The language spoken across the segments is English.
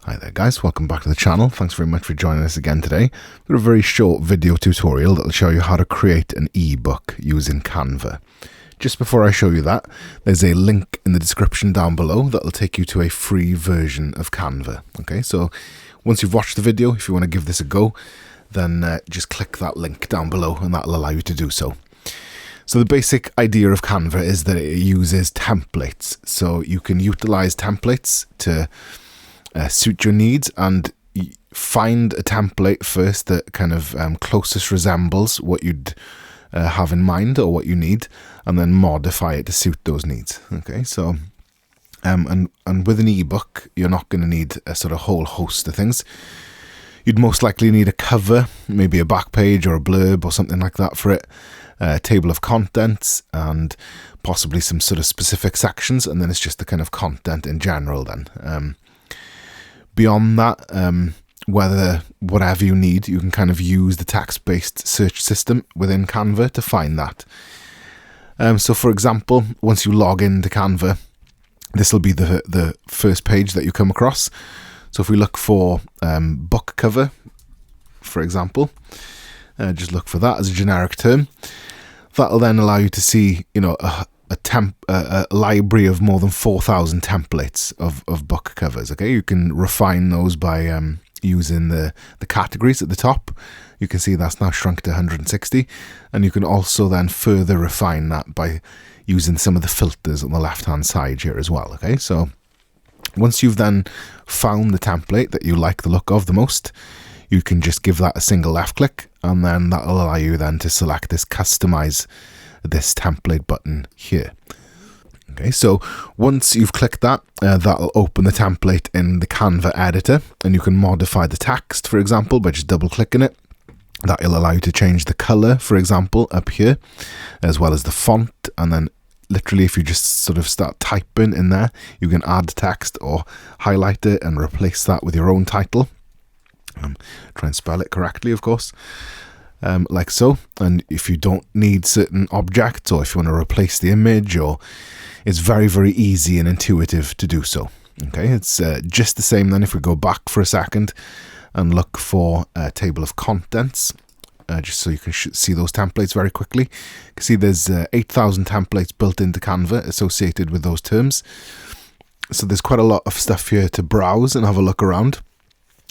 Hi there guys, welcome back to the channel. Thanks very much for joining us again today. We've got a very short video tutorial that will show you how to create an ebook using Canva. Just before I show you that, there's a link in the description down below that will take you to a free version of Canva. Okay, so once you've watched the video, if you want to give this a go, then just click that link down below and that will allow you to do so. So the basic idea of Canva is that it uses templates. So you can utilize templates to suit your needs and find a template first that kind of closest resembles what you'd have in mind or what you need, and then modify it to suit those needs. Okay, so and with an ebook, you're not going to need a sort of whole host of things. You'd most likely need a cover, maybe a back page or a blurb or something like that for it, a table of contents, and possibly some sort of specific sections, and then it's just the kind of content in general then. Beyond that, whatever you need, you can kind of use the text-based search system within Canva to find that. So for example, once you log into Canva, this will be the first page that you come across. So if we look for book cover, for example, just look for that as a generic term. That'll then allow you to see, you know, a library of more than 4,000 templates of book covers. Okay, you can refine those by using the categories at the top. You can see that's now shrunk to 160, and you can also then further refine that by using some of the filters on the left hand side here as well. Okay, so once you've then found the template that you like the look of the most, you can just give that a single left click, and then that'll allow you then to select this customize this template button here. Okay, so once you've clicked that, that'll open the template in the Canva editor, and you can modify the text, for example, by just double clicking it. That'll allow you to change the color, for example, up here, as well as the font, and then literally if you just sort of start typing in there, you can add text or highlight it and replace that with your own title. Try and spell it correctly, of course. Like so. And if you don't need certain objects, or if you want to replace the image, or it's very, very easy and intuitive to do so. Okay, it's just the same then if we go back for a second and look for a table of contents, just so you can see those templates very quickly. You can see there's 8,000 templates built into Canva associated with those terms. So there's quite a lot of stuff here to browse and have a look around.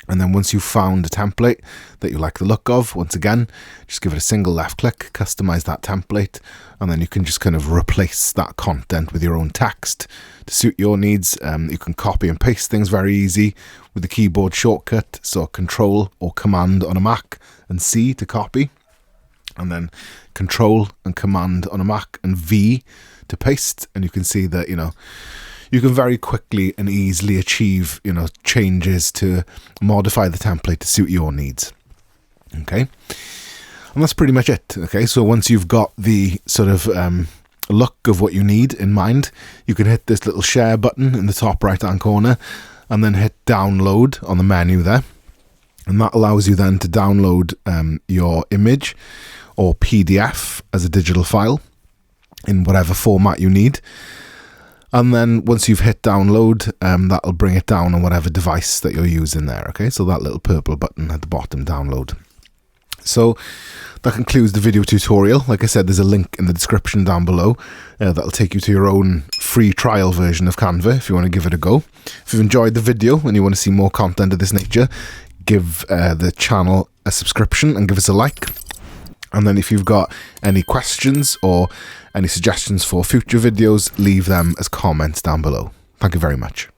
And then once you've found a template that you like the look of, once again, just give it a single left click, customize that template, and then you can just kind of replace that content with your own text to suit your needs. You can copy and paste things very easy with the keyboard shortcut, so Control or Command on a Mac and C to copy, and then Control and Command on a Mac and V to paste. And you can see that, you know, you can very quickly and easily achieve, you know, changes to modify the template to suit your needs. Okay, and that's pretty much it. Okay, so once you've got the sort of look of what you need in mind, you can hit this little share button in the top right hand corner and then hit download on the menu there, and that allows you then to download your image or PDF as a digital file in whatever format you need. And then once you've hit download, that'll bring it down on whatever device that you're using there. Okay, so that little purple button at the bottom, download. So that concludes the video tutorial. Like I said, there's a link in the description down below that'll take you to your own free trial version of Canva if you want to give it a go. If you've enjoyed the video and you want to see more content of this nature, give the channel a subscription and give us a like. And then if you've got any questions or any suggestions for future videos, leave them as comments down below. Thank you very much.